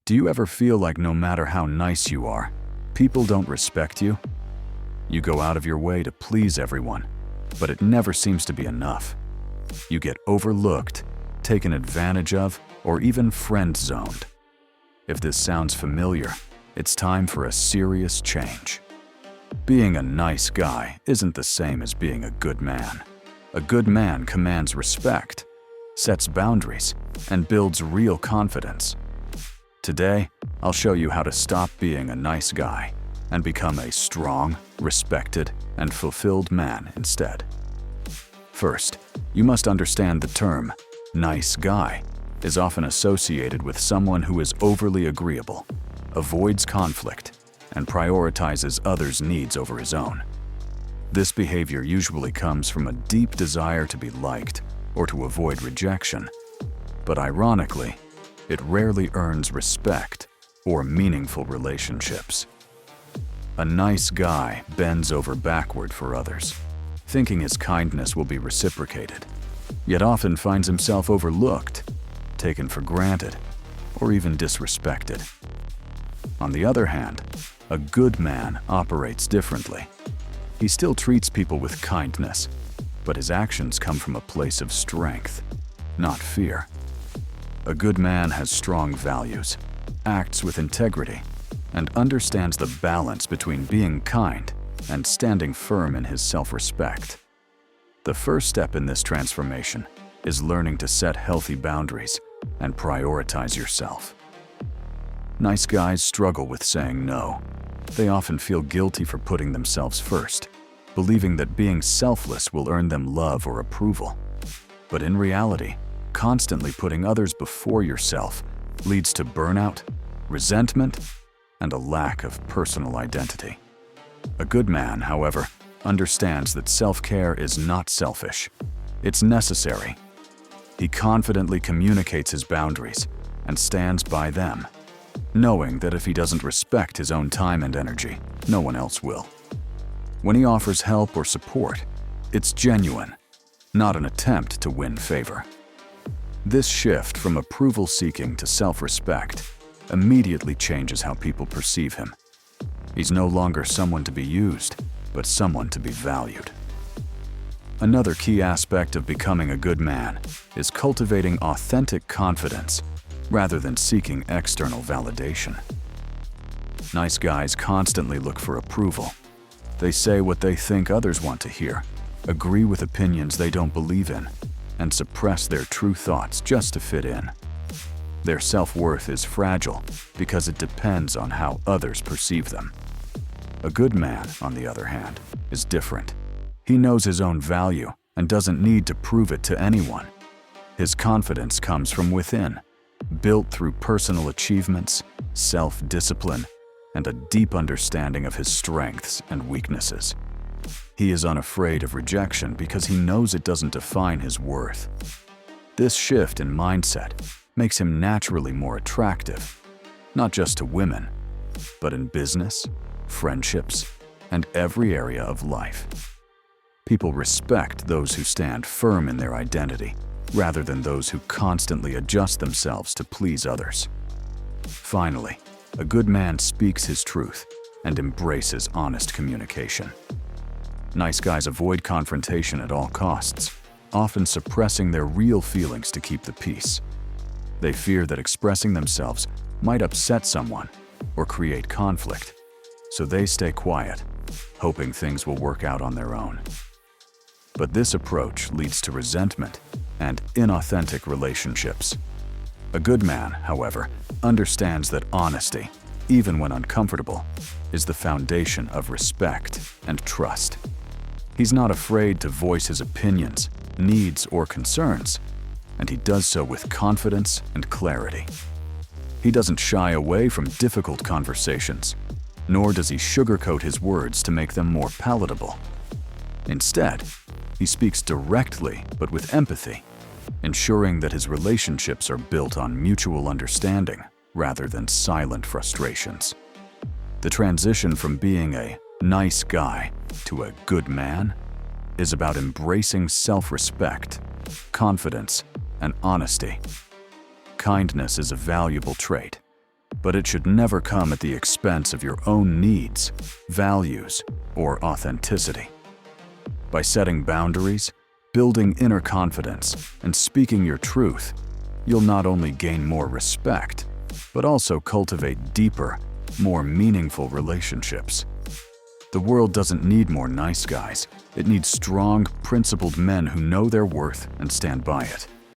Do you ever feel like no matter how nice you are, people don't respect you? You go out of your way to please everyone, but it never seems to be enough. You get overlooked, taken advantage of, or even friend-zoned. If this sounds familiar, it's time for a serious change. Being a nice guy isn't the same as being a good man. A good man commands respect, sets boundaries, and builds real confidence. Today, I'll show you how to stop being a nice guy and become a strong, respected, and fulfilled man instead. First, you must understand the term nice guy is often associated with someone who is overly agreeable, avoids conflict, and prioritizes others' needs over his own. This behavior usually comes from a deep desire to be liked or to avoid rejection. But ironically, it rarely earns respect or meaningful relationships. A nice guy bends over backward for others, thinking his kindness will be reciprocated, yet often finds himself overlooked, taken for granted, or even disrespected. On the other hand, a good man operates differently. He still treats people with kindness, but his actions come from a place of strength, not fear. A good man has strong values, acts with integrity, and understands the balance between being kind and standing firm in his self-respect. The first step in this transformation is learning to set healthy boundaries and prioritize yourself. Nice guys struggle with saying no. They often feel guilty for putting themselves first, believing that being selfless will earn them love or approval. But in reality, constantly putting others before yourself leads to burnout, resentment, and a lack of personal identity. A good man, however, understands that self-care is not selfish. It's necessary. He confidently communicates his boundaries and stands by them, knowing that if he doesn't respect his own time and energy, no one else will. When he offers help or support, it's genuine, not an attempt to win favor. This shift from approval-seeking to self-respect immediately changes how people perceive him. He's no longer someone to be used, but someone to be valued. Another key aspect of becoming a good man is cultivating authentic confidence rather than seeking external validation. Nice guys constantly look for approval. They say what they think others want to hear, agree with opinions they don't believe in, and suppress their true thoughts just to fit in. Their self-worth is fragile because it depends on how others perceive them. A good man, on the other hand, is different. He knows his own value and doesn't need to prove it to anyone. His confidence comes from within, built through personal achievements, self-discipline, and a deep understanding of his strengths and weaknesses. He is unafraid of rejection because he knows it doesn't define his worth. This shift in mindset makes him naturally more attractive, not just to women, but in business, friendships, and every area of life. People respect those who stand firm in their identity, rather than those who constantly adjust themselves to please others. Finally, a good man speaks his truth and embraces honest communication. Nice guys avoid confrontation at all costs, often suppressing their real feelings to keep the peace. They fear that expressing themselves might upset someone or create conflict, so they stay quiet, hoping things will work out on their own. But this approach leads to resentment and inauthentic relationships. A good man, however, understands that honesty, even when uncomfortable, is the foundation of respect and trust. He's not afraid to voice his opinions, needs, or concerns, and he does so with confidence and clarity. He doesn't shy away from difficult conversations, nor does he sugarcoat his words to make them more palatable. Instead, he speaks directly but with empathy, ensuring that his relationships are built on mutual understanding rather than silent frustrations. The transition from being a nice guy to a good man is about embracing self-respect, confidence, and honesty. Kindness is a valuable trait, But it should never come at the expense of your own needs, values, or authenticity. By setting boundaries, building inner confidence, and speaking your truth, you'll not only gain more respect, but also cultivate deeper, more meaningful relationships. The world doesn't need more nice guys. It needs strong, principled men who know their worth and stand by it.